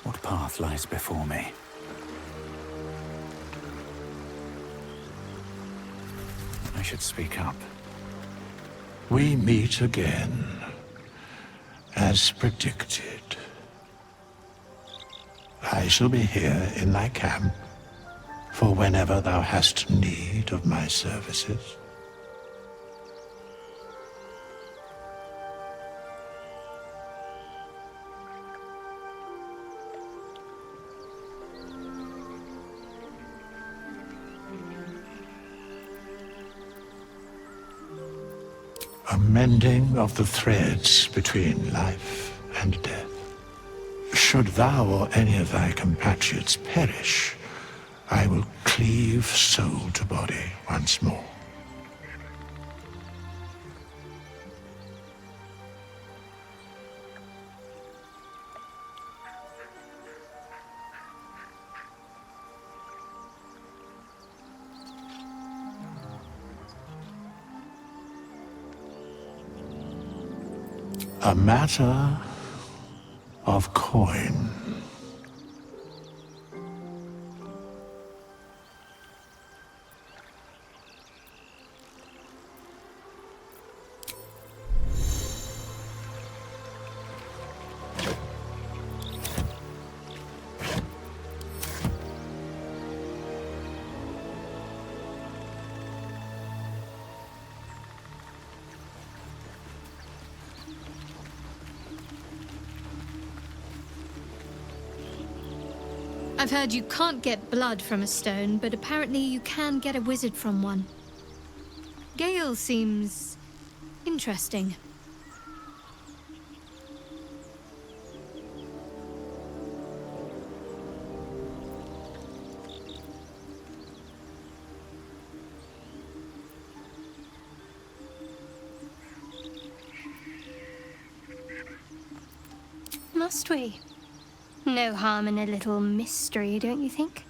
What path lies before me? I should speak up. We meet again, as predicted. I shall be here in thy camp, for whenever thou hast need of my services. A mending of the threads between life and death. Should thou or any of thy compatriots perish, I will cleave soul to body once more. A matter of coin. I've heard you can't get blood from a stone, but apparently you can get a wizard from one. Gale seems interesting. Must we? No harm in a little mystery, don't you think?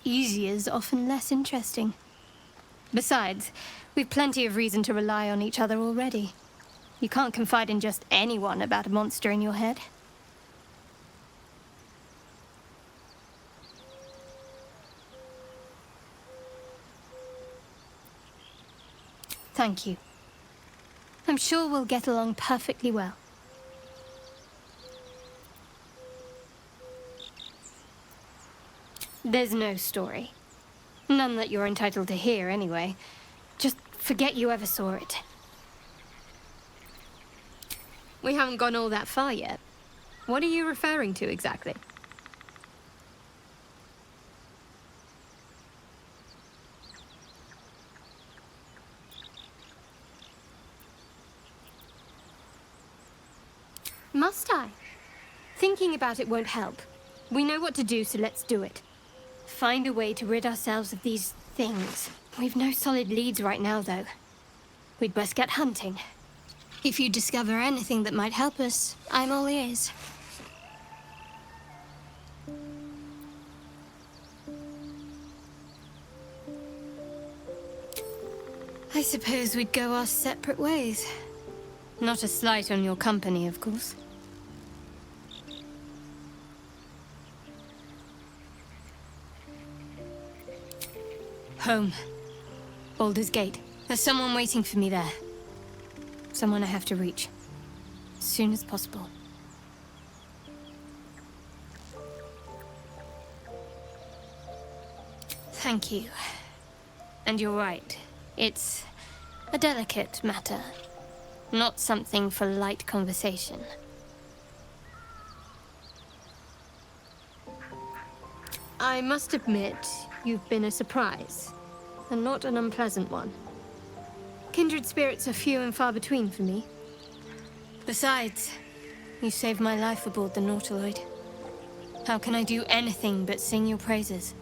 Easy is often less interesting. Besides, we've plenty of reason to rely on each other already. You can't confide in just anyone about a monster in your head. Thank you. I'm sure we'll get along perfectly well. There's no story. None that you're entitled to hear, anyway. Just forget you ever saw it. We haven't gone all that far yet. What are you referring to exactly? Must I? Thinking about it won't help. We know what to do, so let's do it. Find a way to rid ourselves of these things. We've no solid leads right now, though. We'd best get hunting. If you discover anything that might help us, I'm all ears. I suppose we'd go our separate ways. Not a slight on your company, of course. Home. Baldur's Gate. There's someone waiting for me there. Someone I have to reach. As soon as possible. Thank you. And you're right. It's a delicate matter. Not something for light conversation. I must admit, you've been a surprise. And not an unpleasant one. Kindred spirits are few and far between for me. Besides, you saved my life aboard the Nautiloid. How can I do anything but sing your praises?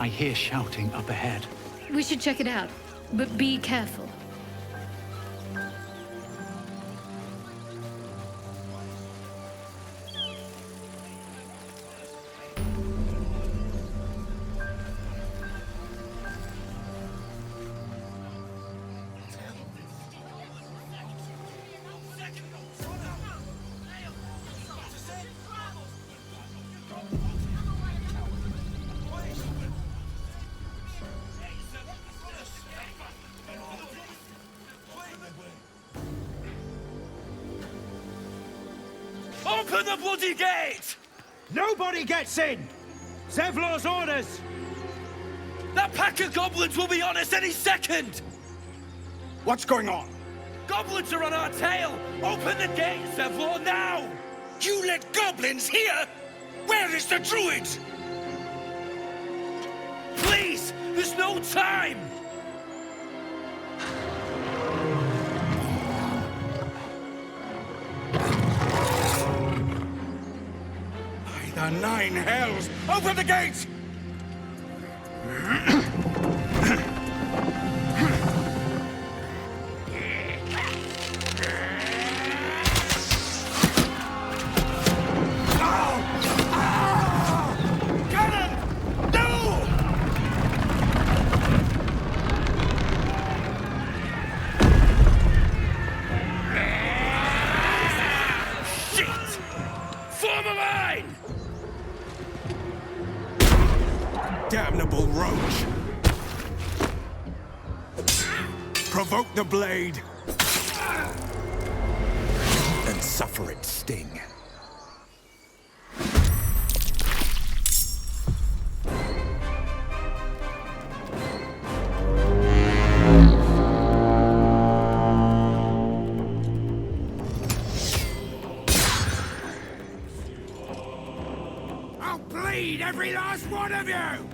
I hear shouting up ahead. We should check it out, but be careful. Open the bloody gate! Nobody gets in! Zevlor's orders! That pack of goblins will be on us any second! What's going on? Goblins are on our tail! Open the gate, Zevlor, now! You let goblins here? Where is the druid? Please! There's no time! By the nine hells! Open the gates! Damnable roach! Provoke the blade! And suffer its sting. I'll bleed every last one of you!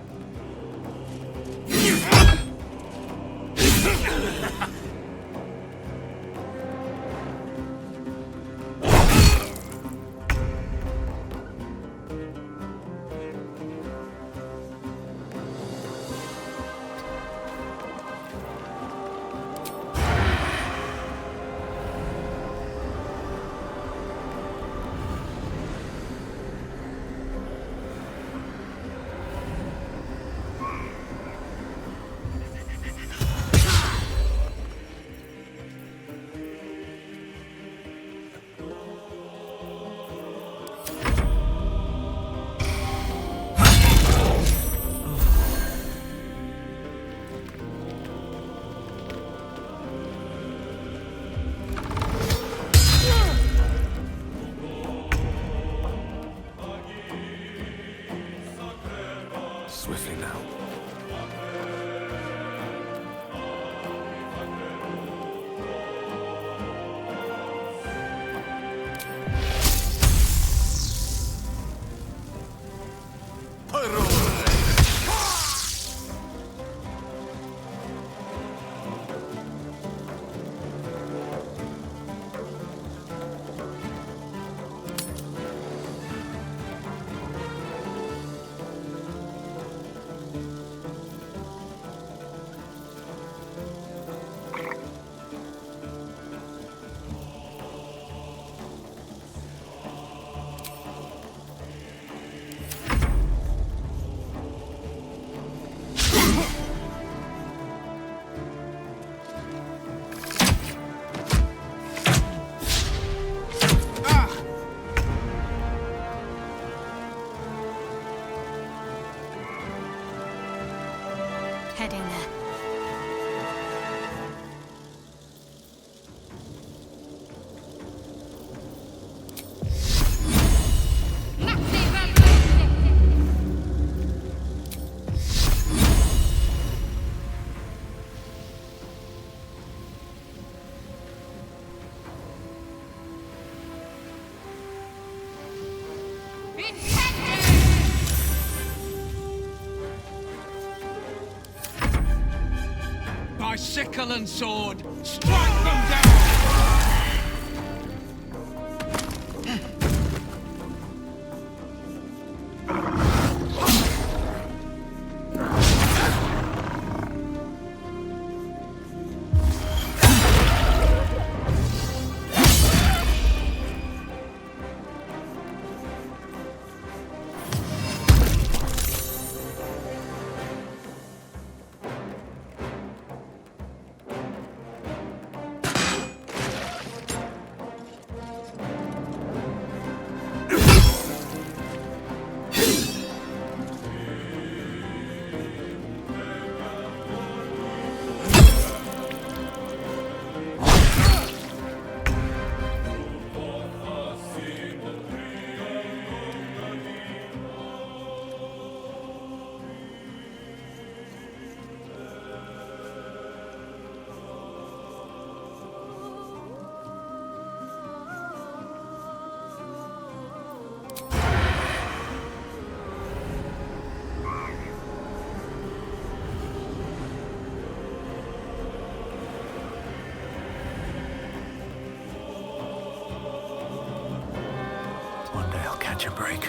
Swiftly now. Heading there. By sickle and sword, strike them down! catch a break.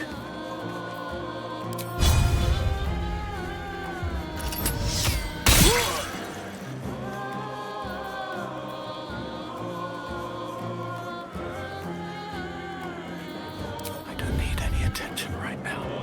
I don't need any attention right now.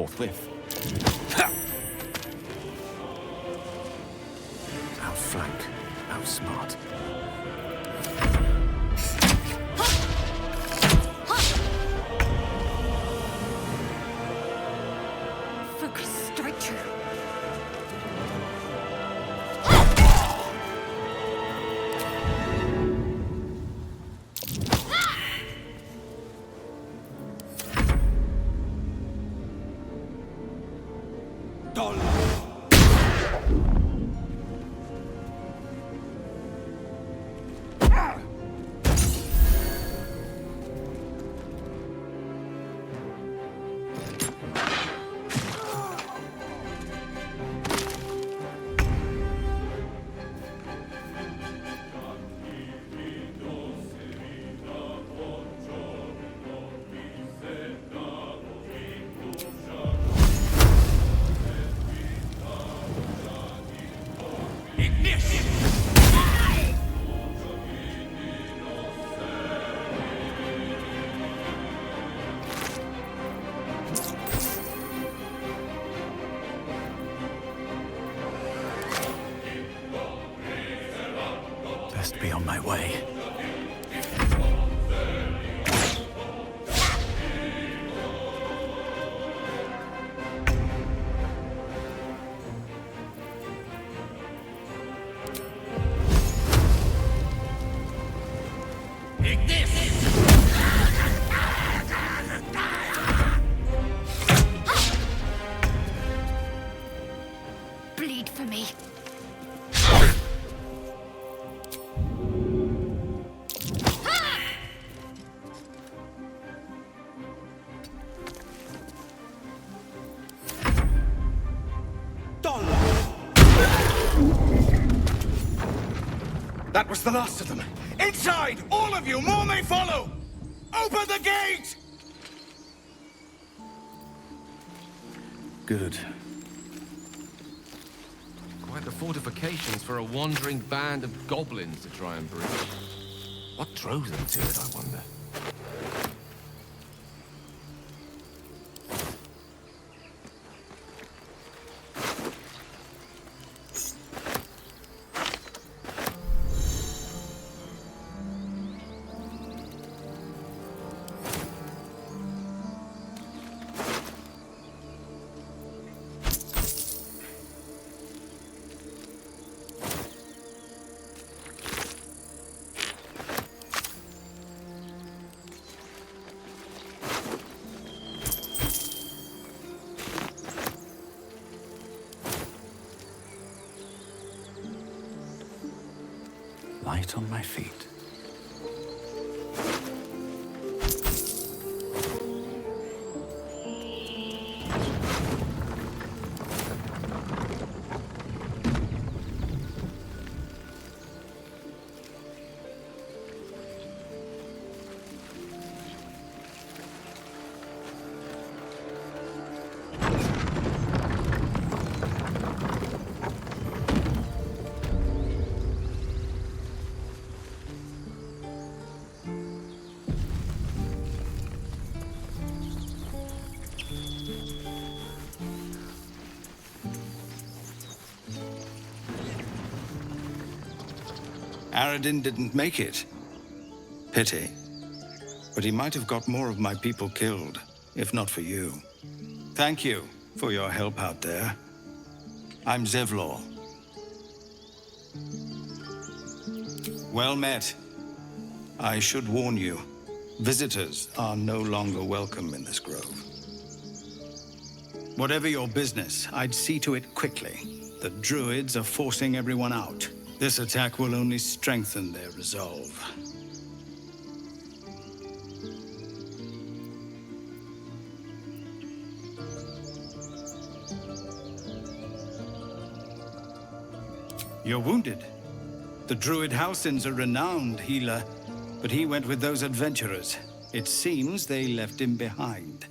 forthwith. Outflank, outsmart. my way. Bleed for me. That was the last of them. Inside! All of you! More may follow! Open the gate! Good. Quite the fortifications for a wandering band of goblins to try and breach. What drove them to it, I wonder? Light on my feet. Aradin didn't make it. Pity. But he might have got more of my people killed, if not for you. Thank you for your help out there. I'm Zevlor. Well met. I should warn you, visitors are no longer welcome in this grove. Whatever your business, I'd see to it quickly. The druids are forcing everyone out. This attack will only strengthen their resolve. You're wounded. The druid Halsin's a renowned healer, but he went with those adventurers. It seems they left him behind.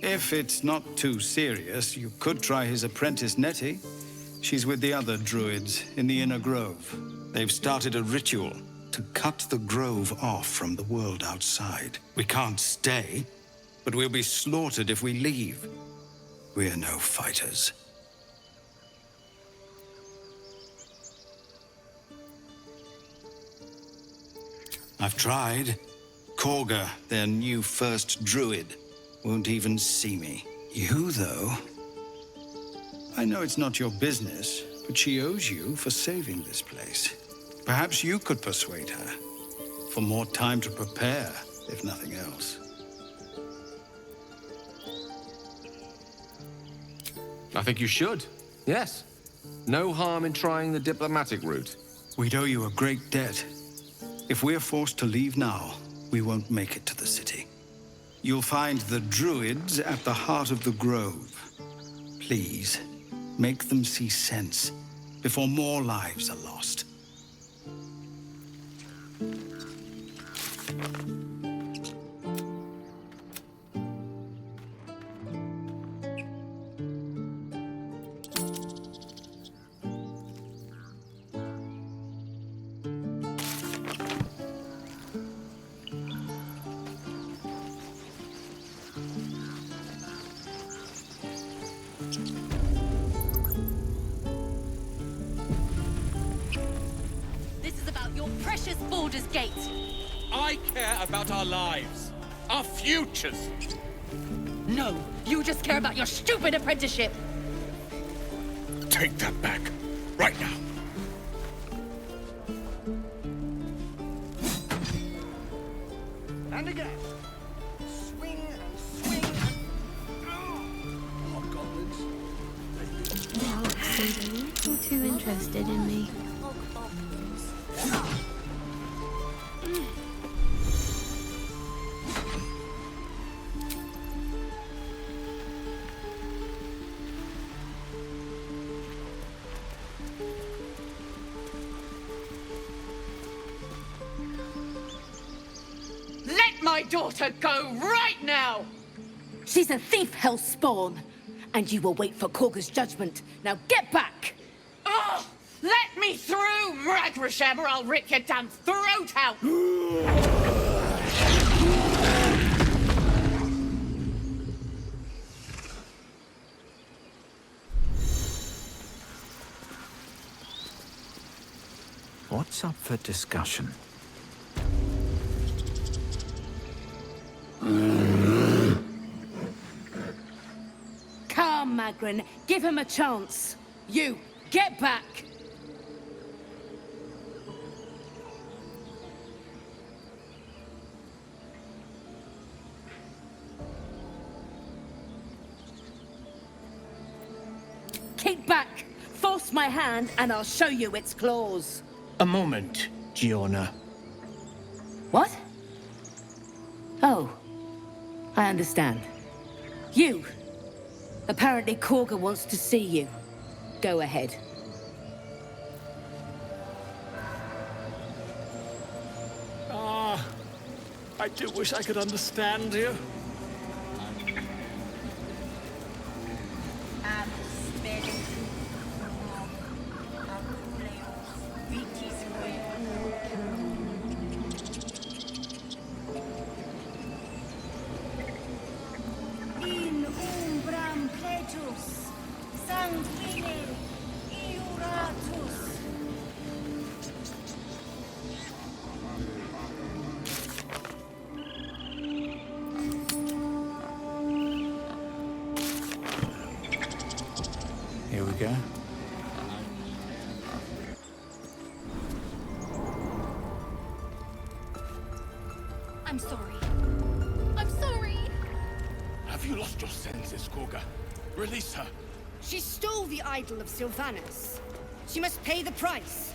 If it's not too serious, you could try his apprentice Nettie. She's with the other druids in the inner grove. They've started a ritual to cut the grove off from the world outside. We can't stay, but we'll be slaughtered if we leave. We're no fighters. I've tried. Korga, their new first druid, won't even see me. You, though... I know it's not your business, but she owes you for saving this place. Perhaps you could persuade her. For more time to prepare, if nothing else. I think you should. Yes. No harm in trying the diplomatic route. We'd owe you a great debt. If we're forced to leave now, we won't make it to the city. You'll find the druids at the heart of the grove. Please, make them see sense before more lives are lost. precious Baldur's Gate. I care about our lives. Our futures. No, you just care about your stupid apprenticeship. Take that back. Right now. And again. Swing and swing. Hobgoblins. Well, seems a little too interested in me. Let my daughter go right now! She's a thief, hellspawn. And you will wait for Korga's judgment. Now get back! Oh! Let me through, Mragrasham, or I'll rip your damn throat out! What's up for discussion? Come, Magrin, give him a chance. You, get back! Keep back! Force my hand and I'll show you its claws. A moment, Giona. What? Oh, I understand. You! Apparently Korga wants to see you. Go ahead. I do wish I could understand you. In umbram pledus, sanguine iuratus. Here we go. I'm sorry. I'm sorry. Have you lost your senses, Korga? Release her. She stole the idol of Sylvanus. She must pay the price.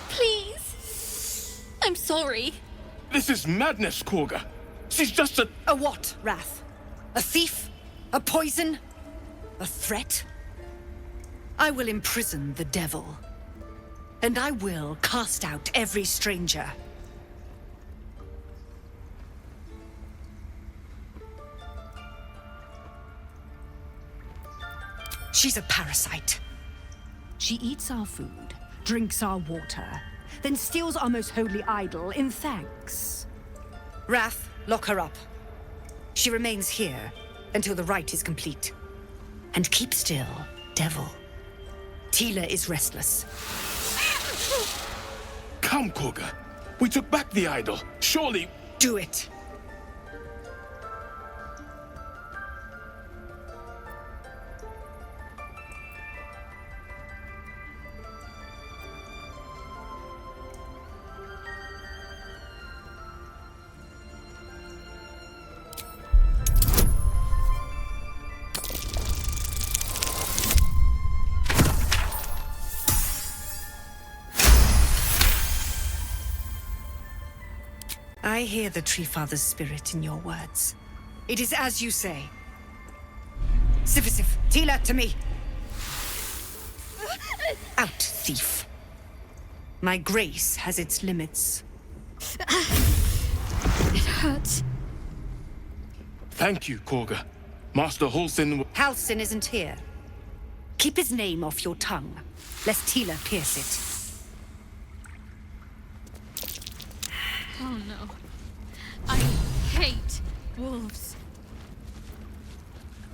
Please. I'm sorry. This is madness, Korga. She's just a... A what, Wrath? A thief? A poison? A threat? I will imprison the devil. And I will cast out every stranger. She's a parasite. She eats our food, drinks our water, then steals our most holy idol in thanks. Wrath, lock her up. She remains here until the rite is complete. And keep still, devil. Tila is restless. Come, Korga. We took back the idol. Surely... Do it. I hear the Tree Father's spirit in your words. It is as you say. Sifisif, Tila, to me! Out, thief. My grace has its limits. It hurts. Thank you, Korga. Master Halsin... Halsin isn't here. Keep his name off your tongue, lest Tila pierce it. Oh no. I hate wolves.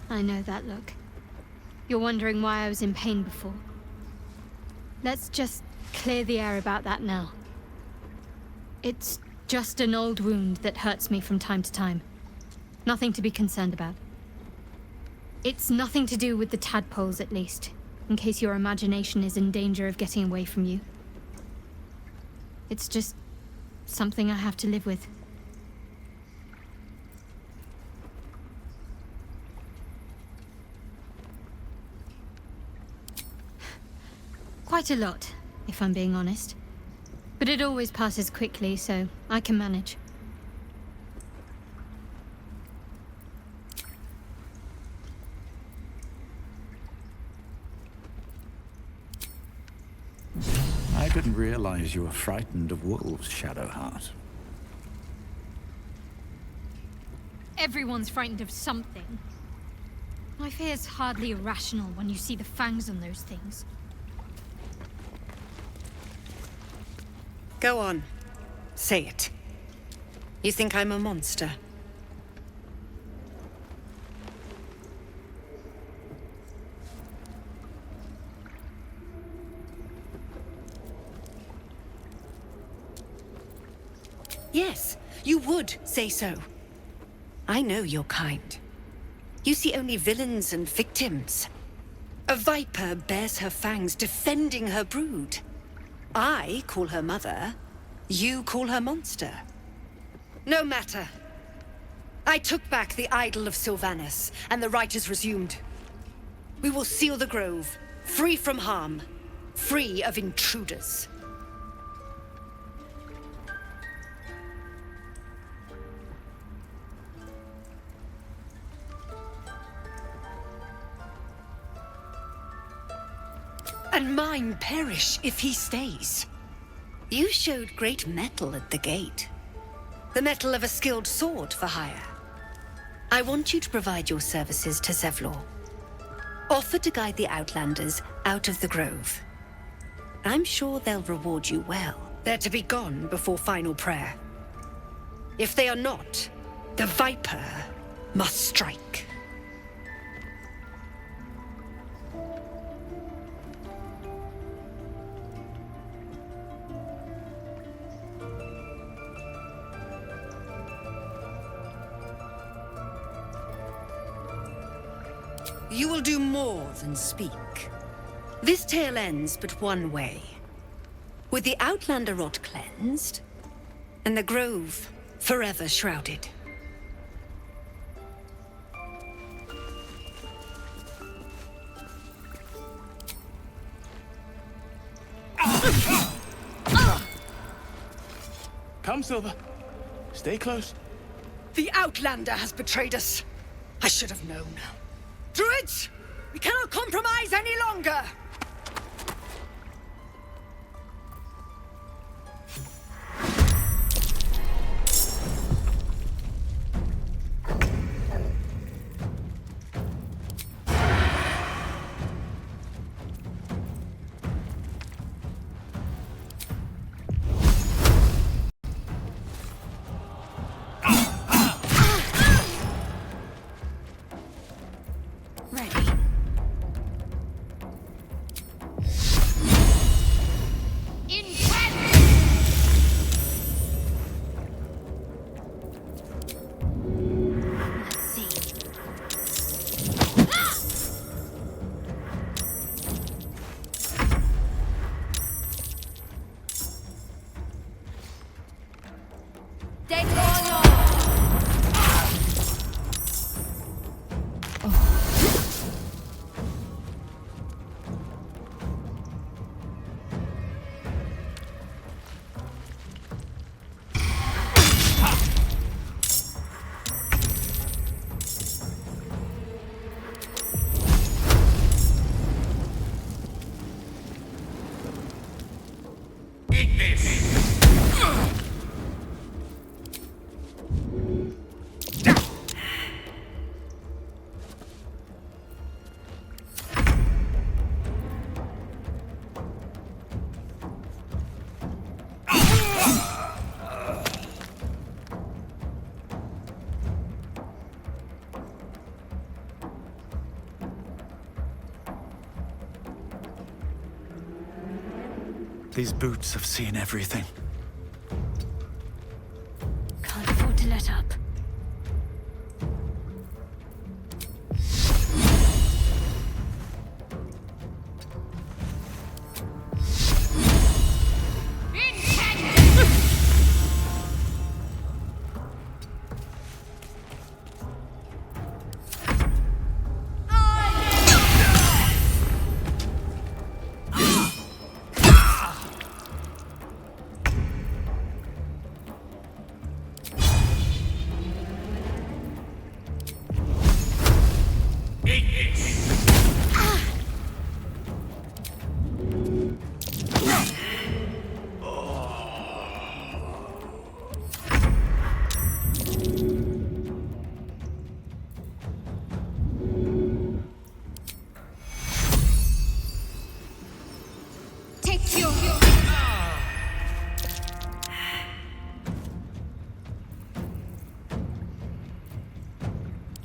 I know that look. You're wondering why I was in pain before. Let's just clear the air about that now. It's just an old wound that hurts me from time to time. Nothing to be concerned about. It's nothing to do with the tadpoles, at least, in case your imagination is in danger of getting away from you. It's just something I have to live with. Quite a lot, if I'm being honest. But it always passes quickly, so I can manage. I didn't realize you were frightened of wolves, Shadowheart. Everyone's frightened of something. My fear's hardly irrational when you see the fangs on those things. Go on. Say it. You think I'm a monster? Yes, you would say so. I know your kind. You see only villains and victims. A viper bears her fangs defending her brood. I call her mother. You call her monster. No matter. I took back the idol of Sylvanas, and the rite is resumed. We will seal the grove, free from harm, free of intruders. And mine perish if he stays. You showed great mettle at the gate. The mettle of a skilled sword for hire. I want you to provide your services to Zevlor. Offer to guide the Outlanders out of the grove. I'm sure they'll reward you well. They're to be gone before final prayer. If they are not, the Viper must strike. You will do more than speak. This tale ends but one way. With the Outlander rot cleansed, and the grove forever shrouded. Come, Silver. Stay close. The Outlander has betrayed us. I should have known. Druids! We cannot compromise any longer! These boots have seen everything. Can't afford to let up.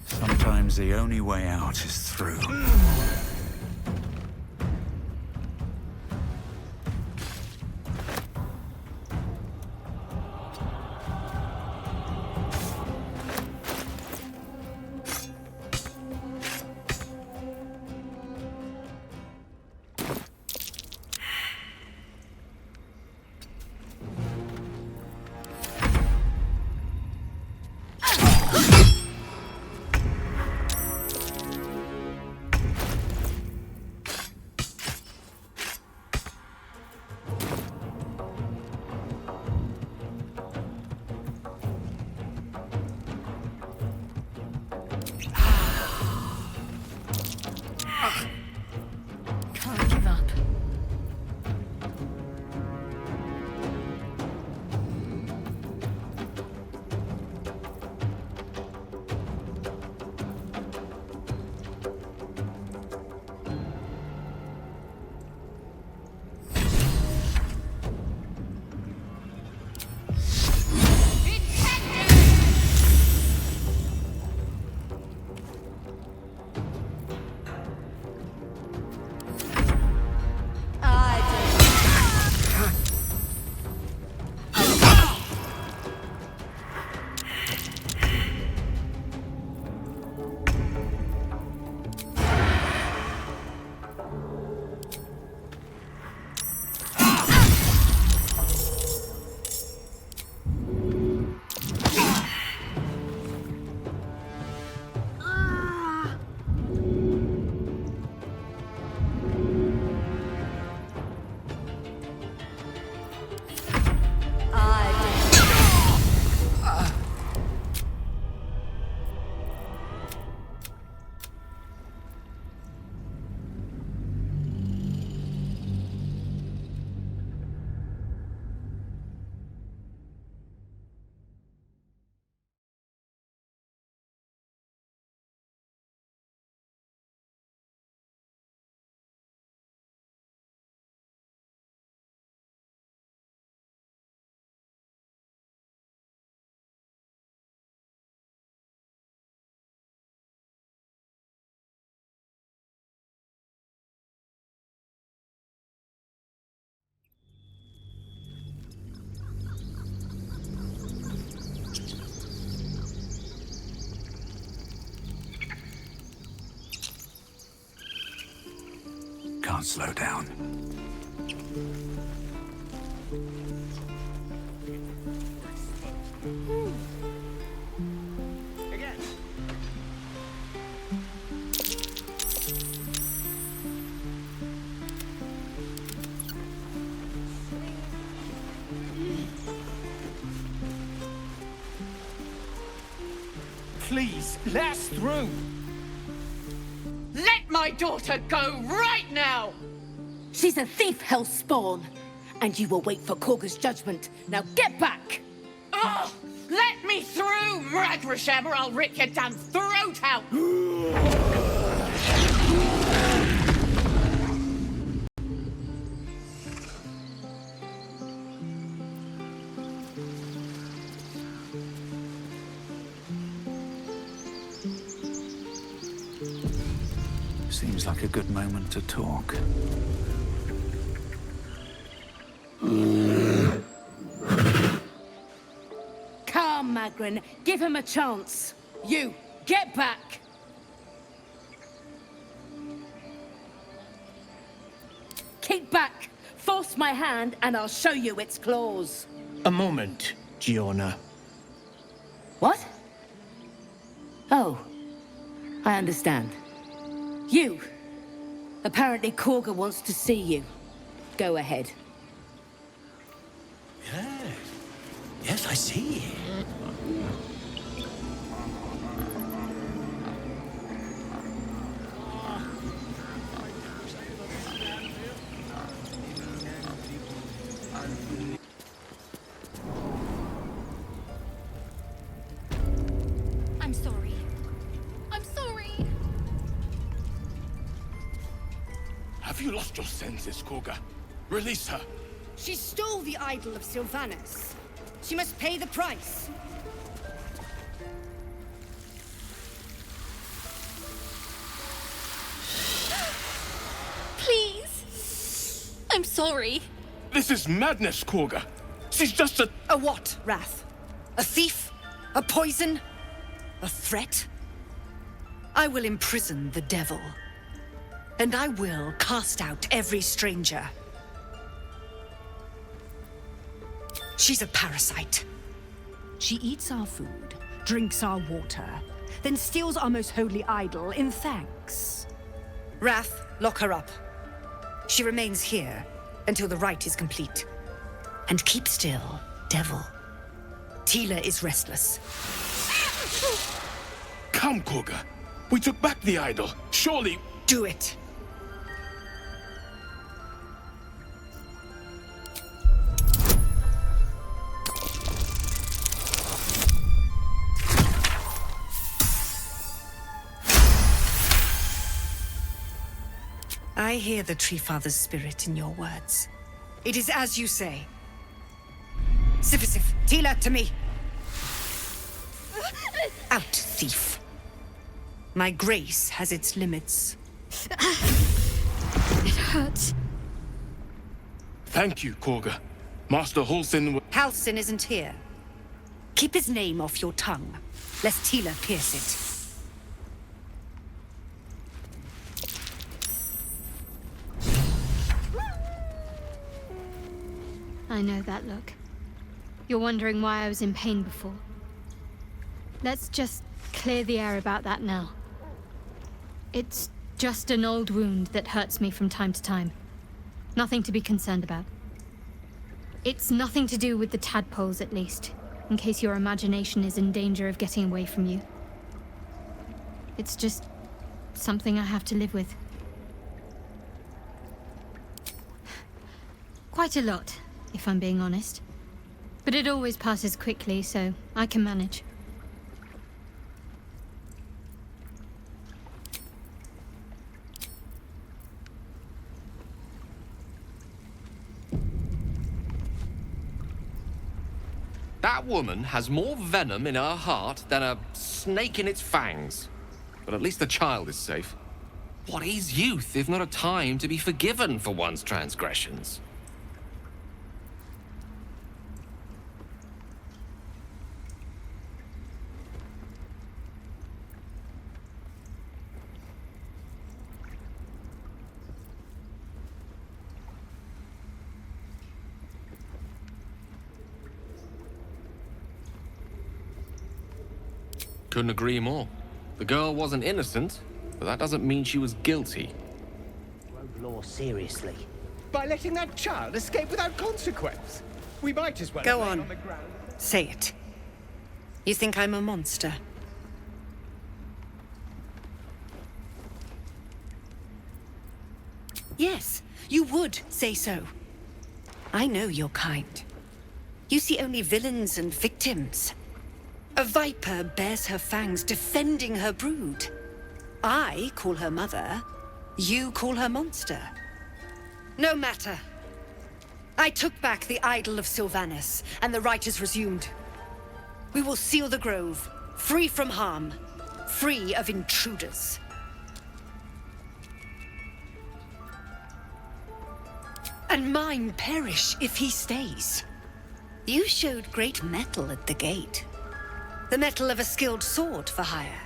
Sometimes the only way out is through. Can't give up. Can't slow down. Please, let us through. Let my daughter go right now! She's a thief, hell spawn. And you will wait for Korga's judgment. Now get back! Oh, let me through, Mragrasham, or I'll rip your damn throat out! Seems like a good moment to talk. Calm, Magrin. Give him a chance. You, get back! Keep back! Force my hand and I'll show you its claws. A moment, Giona. What? Oh, I understand. You! Apparently Korga wants to see you. Go ahead. Yes. Yes, I see. I'm sorry. I'm sorry. Have you lost your senses, Korga? Release her. She stole the idol of Sylvanas. She must pay the price. Please. I'm sorry. This is madness, Korga. She's just a... A what, Wrath? A thief? A poison? A threat? I will imprison the devil. And I will cast out every stranger. She's a parasite. She eats our food, drinks our water, then steals our most holy idol in thanks. Wrath, lock her up. She remains here until the rite is complete. And keep still, devil. Tila is restless. Come, Korga. We took back the idol. Surely... Do it. I hear the Tree Father's spirit in your words. It is as you say. Sifisif, Tila, to me! Out, thief. My grace has its limits. It hurts. Thank you, Korga. Master Halsin... Halsin isn't here. Keep his name off your tongue, lest Tila pierce it. I know that look. You're wondering why I was in pain before. Let's just clear the air about that now. It's just an old wound that hurts me from time to time. Nothing to be concerned about. It's nothing to do with the tadpoles, at least, in case your imagination is in danger of getting away from you. It's just something I have to live with. Quite a lot, if I'm being honest. But it always passes quickly, so I can manage. That woman has more venom in her heart than a snake in its fangs. But at least the child is safe. What is youth if not a time to be forgiven for one's transgressions? Couldn't agree more. The girl wasn't innocent, but that doesn't mean she was guilty. Won't law seriously. By letting that child escape without consequence. We might as well Go have lain on. the ground. Say it. You think I'm a monster? Yes, you would say so. I know your kind. You see only villains and victims. A viper bears her fangs defending her brood. I call her mother. You call her monster. No matter. I took back the idol of Sylvanas, and the rite is resumed. We will seal the grove, free from harm, free of intruders. And mine perish if he stays. You showed great mettle at the gate. The mettle of a skilled sword for hire.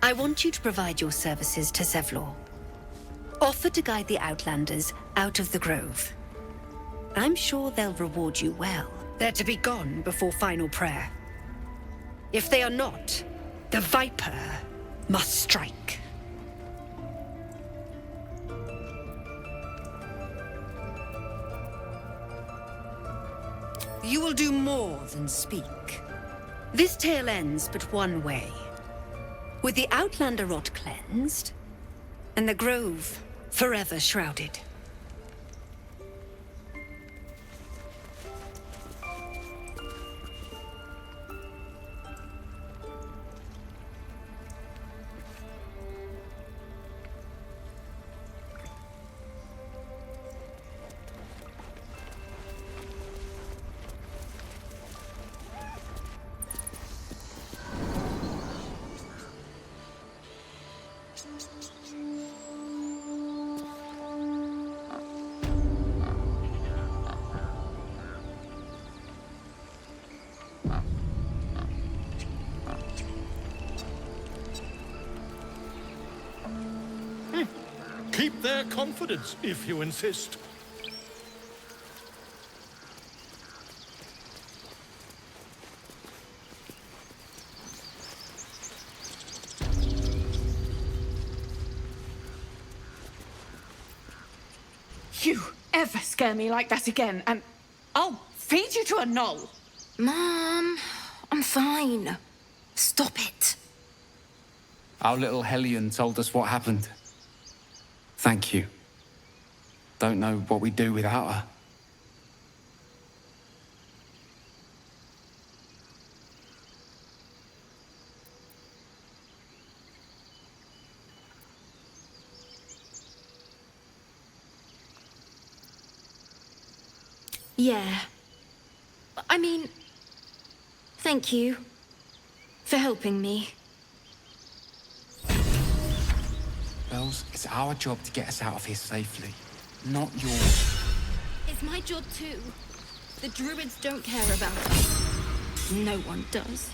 I want you to provide your services to Zevlor. Offer to guide the Outlanders out of the grove. I'm sure they'll reward you well. They're to be gone before final prayer. If they are not, the Viper must strike. You will do more than speak. This tale ends but one way. With the Outlander rot cleansed, and the grove forever shrouded. Keep their confidence, if you insist. You ever scare me like that again, and I'll feed you to a gnoll. Mom, I'm fine. Stop it. Our little Hellion told us what happened. Thank you. Don't know what we'd do without her. Yeah. I mean, thank you for helping me. Bells, it's our job to get us out of here safely, not yours. It's my job too. The druids don't care about us. No one does.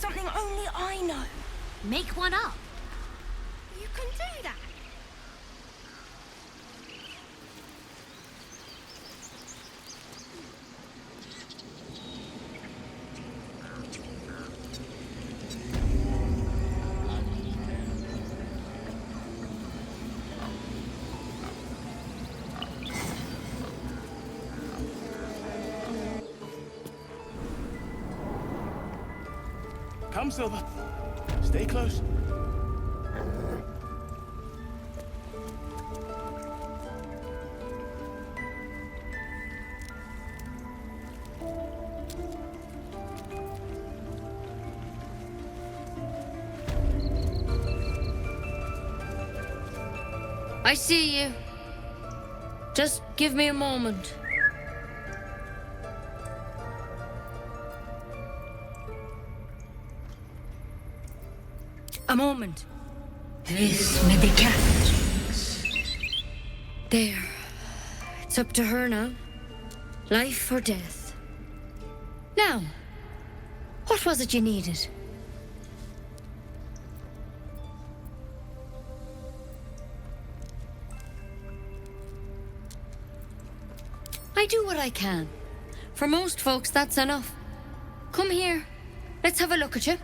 Something only I know. Make one up. You can do that. Come, Silver. Stay close. I see you. Just give me a moment. A moment. This may be cat. There. It's up to her now. Life or death. Now, what was it you needed? I do what I can. For most folks, that's enough. Come here. Let's have a look at you.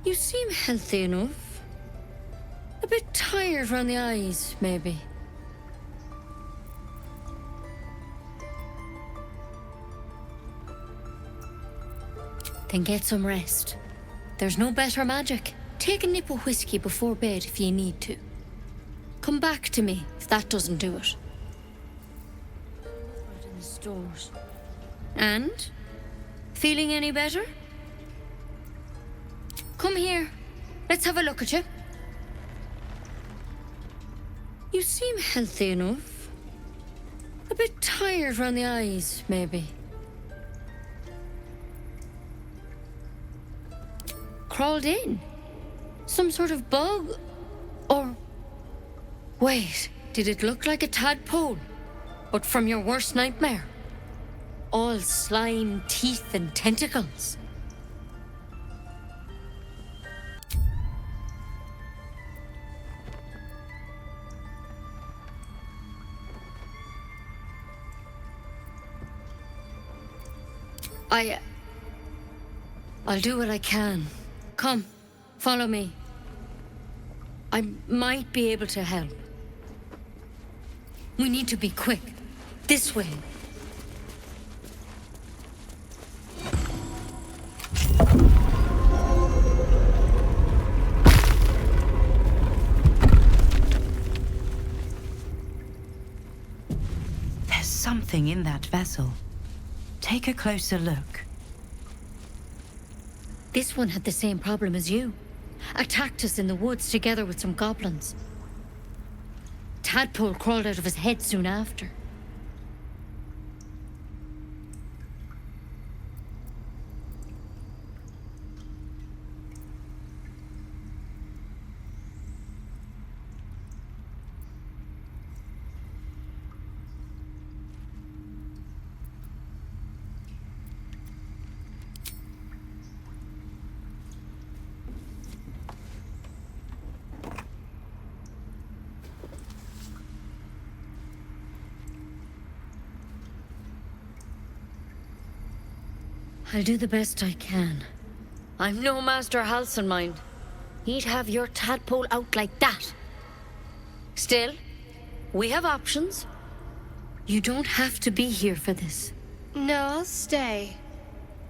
You seem healthy enough. A bit tired around the eyes, maybe. Then get some rest. There's no better magic. Take a nip of whiskey before bed if you need to. Come back to me if that doesn't do it. Out in the stores. And? Feeling any better? Come here. Let's have a look at you. You seem healthy enough. A bit tired around the eyes, maybe. Crawled in? Some sort of bug? Or... Wait, did it look like a tadpole? But from your worst nightmare? All slime, teeth, and tentacles. I'll do what I can. Come, follow me. I might be able to help. We need to be quick. This way. There's something in that vessel. Take a closer look. This one had the same problem as you. Attacked us in the woods together with some goblins. Tadpole crawled out of his head soon after. I'll do the best I can. I'm no Master Halsin, mind. He'd have your tadpole out like that. Still, we have options. You don't have to be here for this. No, I'll stay.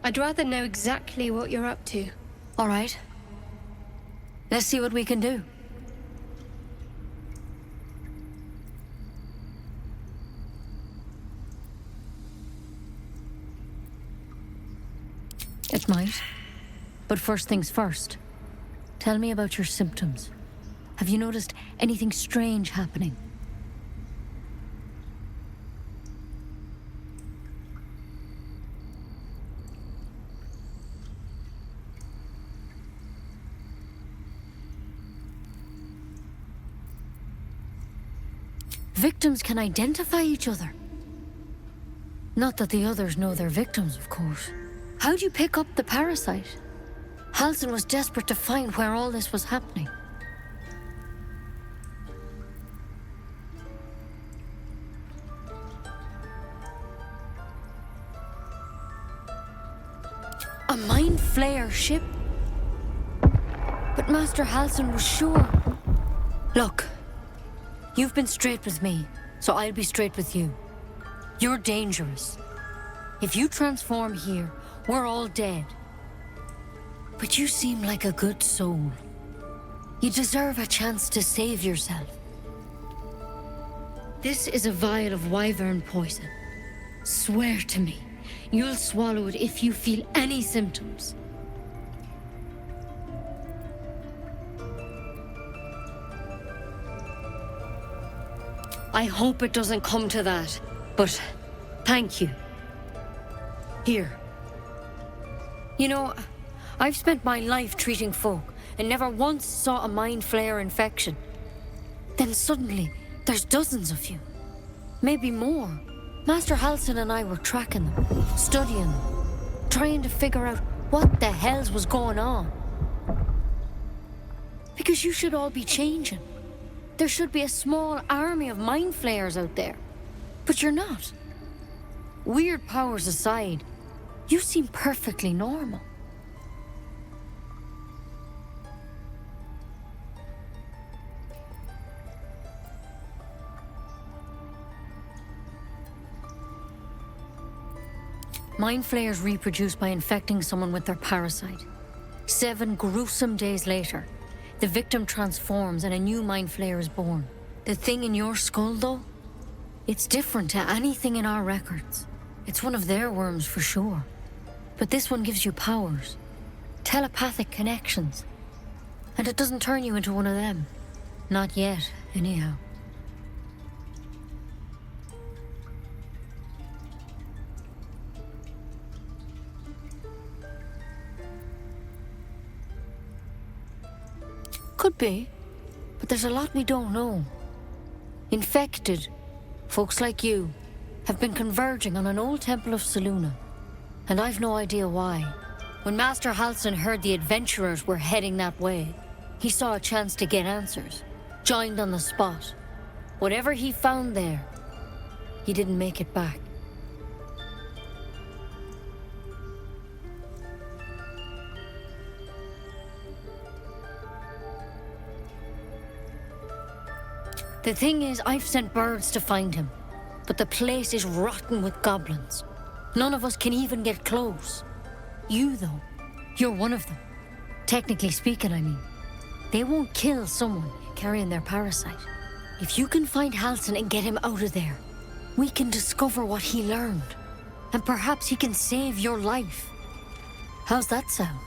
I'd rather know exactly what you're up to. All right. Let's see what we can do. It might. But first things first. Tell me about your symptoms. Have you noticed anything strange happening? Victims can identify each other. Not that the others know they're victims, of course. How'd you pick up the parasite? Halsin was desperate to find where all this was happening. A mind flayer ship? But Master Halsin was sure. Look, you've been straight with me, so I'll be straight with you. You're dangerous. If you transform here, we're all dead. But you seem like a good soul. You deserve a chance to save yourself. This is a vial of wyvern poison. Swear to me, you'll swallow it if you feel any symptoms. I hope it doesn't come to that, but thank you. Here. You know, I've spent my life treating folk and never once saw a mind flayer infection. Then suddenly, there's dozens of you. Maybe more. Master Halsin and I were tracking them, studying them, trying to figure out what the hells was going on. Because you should all be changing. There should be a small army of mind flayers out there. But you're not. Weird powers aside, you seem perfectly normal. Mind flayers reproduce by infecting someone with their parasite. 7 gruesome days later, the victim transforms and a new mind flayer is born. The thing in your skull, though, it's different to anything in our records. It's one of their worms for sure. But this one gives you powers, telepathic connections. And it doesn't turn you into one of them. Not yet, anyhow. Could be, but there's a lot we don't know. Infected, folks like you, have been converging on an old temple of Selûne, and I've no idea why. When Master Halsin heard the adventurers were heading that way, he saw a chance to get answers, joined on the spot. Whatever he found there, he didn't make it back. The thing is, I've sent birds to find him, but the place is rotten with goblins. None of us can even get close. You, though, you're one of them. Technically speaking, I mean. They won't kill someone carrying their parasite. If you can find Halsin and get him out of there, we can discover what he learned. And perhaps he can save your life. How's that sound?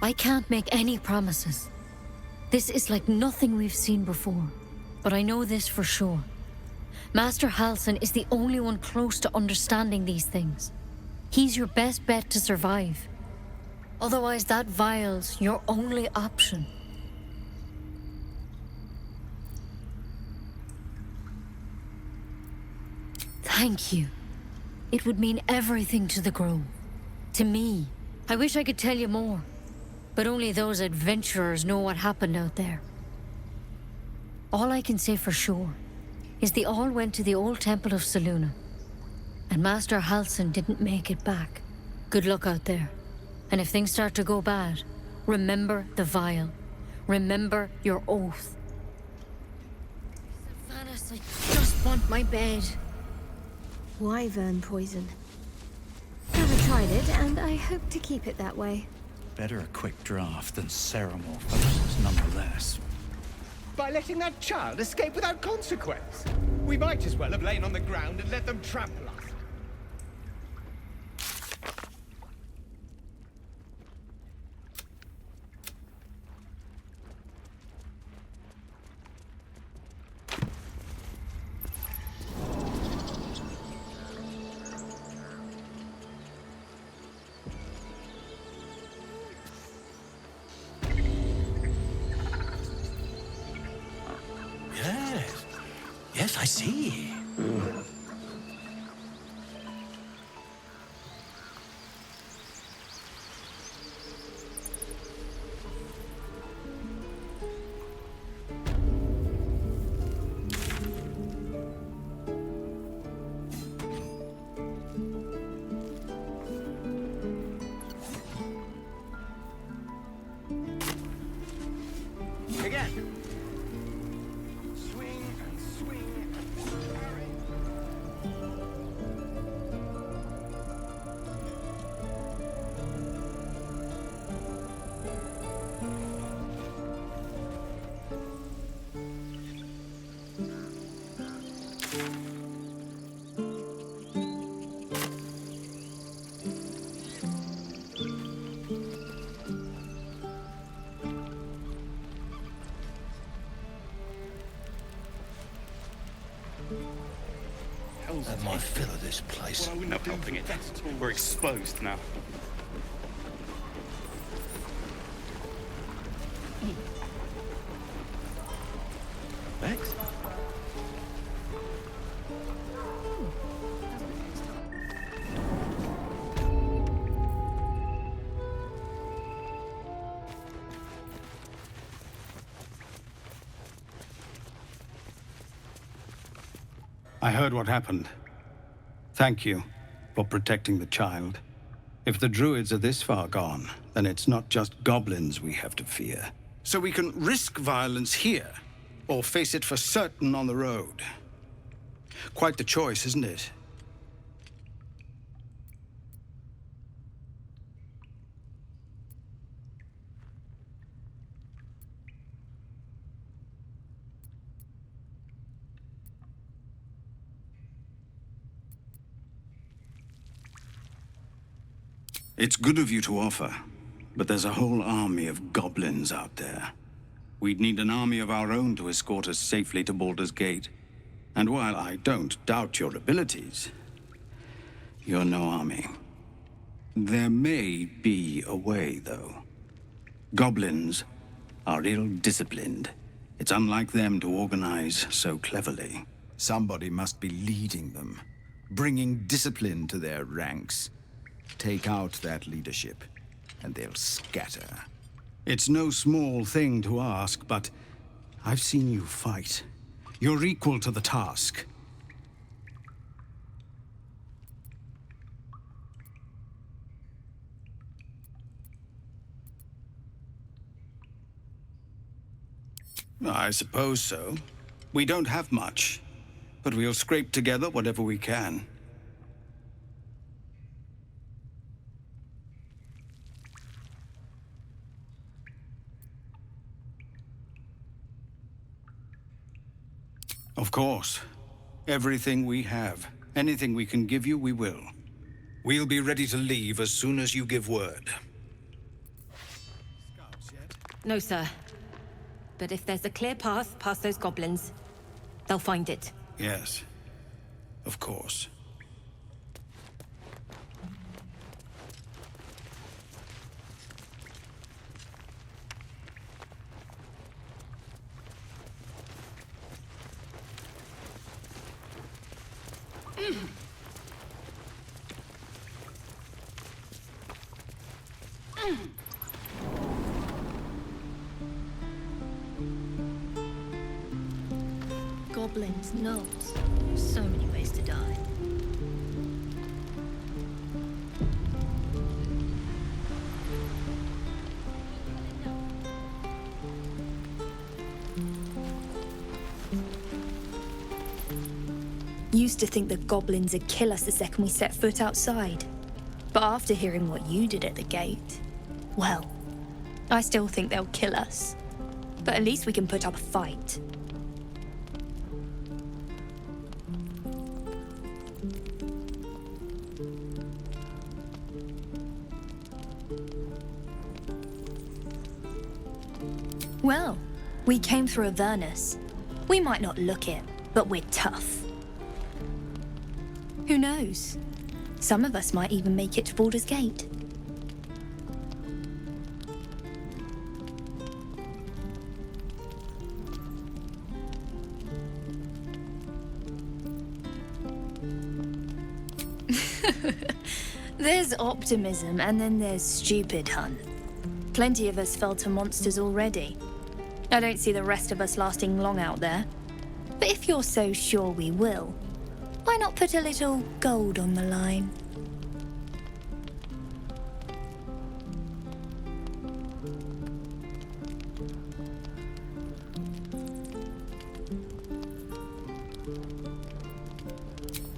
I can't make any promises. This is like nothing we've seen before. But I know this for sure. Master Halsin is the only one close to understanding these things. He's your best bet to survive. Otherwise, that vial's your only option. Thank you. It would mean everything to the Grove. To me. I wish I could tell you more. But only those adventurers know what happened out there. All I can say for sure is they all went to the old temple of Selûne, and Master Halsin didn't make it back. Good luck out there. And if things start to go bad, remember the vial. Remember your oath. Savannus, I just want my bed. Wyvern poison. Never tried it, and I hope to keep it that way. Better a quick draft than Ceramorphosis, nonetheless. By letting that child escape without consequence. We might as well have lain on the ground and let them trample us. Yes, I see. Again. Swing and swing and parry. this place. Well, we're not helping it. We're exposed now. Vex? I heard what happened. Thank you for protecting the child. If the druids are this far gone, then it's not just goblins we have to fear. So we can risk violence here, or face it for certain on the road. Quite the choice, isn't it? It's good of you to offer, but there's a whole army of goblins out there. We'd need an army of our own to escort us safely to Baldur's Gate. And while I don't doubt your abilities, you're no army. There may be a way, though. Goblins are ill-disciplined. It's unlike them to organize so cleverly. Somebody must be leading them, bringing discipline to their ranks. Take out that leadership, and they'll scatter. It's no small thing to ask, but I've seen you fight. You're equal to the task. I suppose so. We don't have much, but we'll scrape together whatever we can. Of course. Everything we have. Anything we can give you, we will. We'll be ready to leave as soon as you give word. No, sir. But if there's a clear path past those goblins, they'll find it. Yes. Of course. Goblins, gnolls. So many ways to die. Used to think the goblins would kill us the second we set foot outside. But after hearing what you did at the gate, well, I still think they'll kill us. But at least we can put up a fight. Well, we came through Avernus. We might not look it, but we're tough. Who knows? Some of us might even make it to Baldur's Gate. There's optimism, and then there's stupid, hun. Plenty of us fell to monsters already. I don't see the rest of us lasting long out there. But if you're so sure we will, why not put a little gold on the line?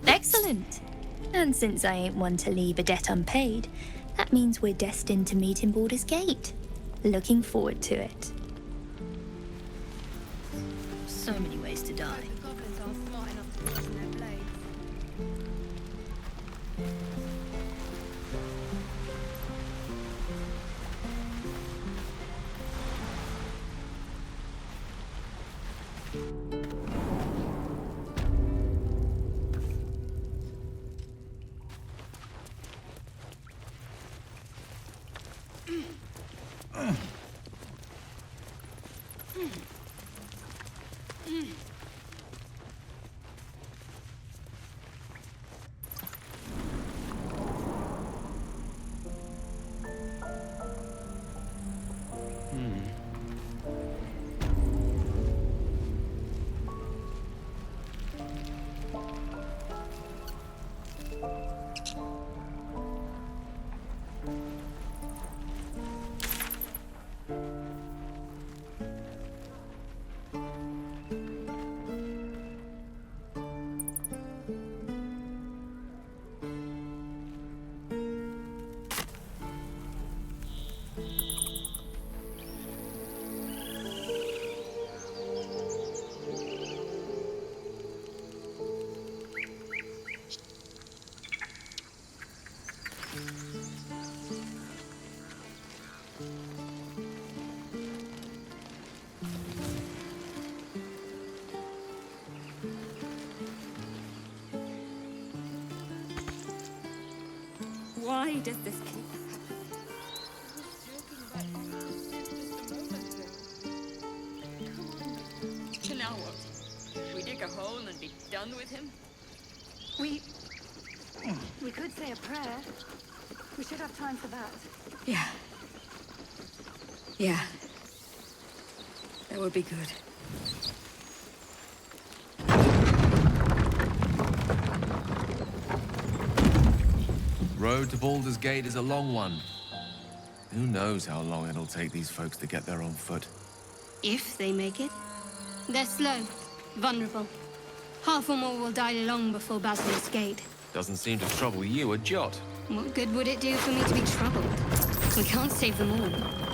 Excellent. And since I ain't one to leave a debt unpaid, that means we're destined to meet in Baldur's Gate. Looking forward to it. So many ways to die. Why does this keep So now what? We dig a hole and be done with him? We could say a prayer. We should have time for that. Yeah. Yeah. That would be good. Road to Baldur's Gate is a long one. Who knows how long it'll take these folks to get there on foot. If they make it. They're slow, vulnerable. Half or more will die long before Basilisk Gate. Doesn't seem to trouble you a jot. What good would it do for me to be troubled? We can't save them all.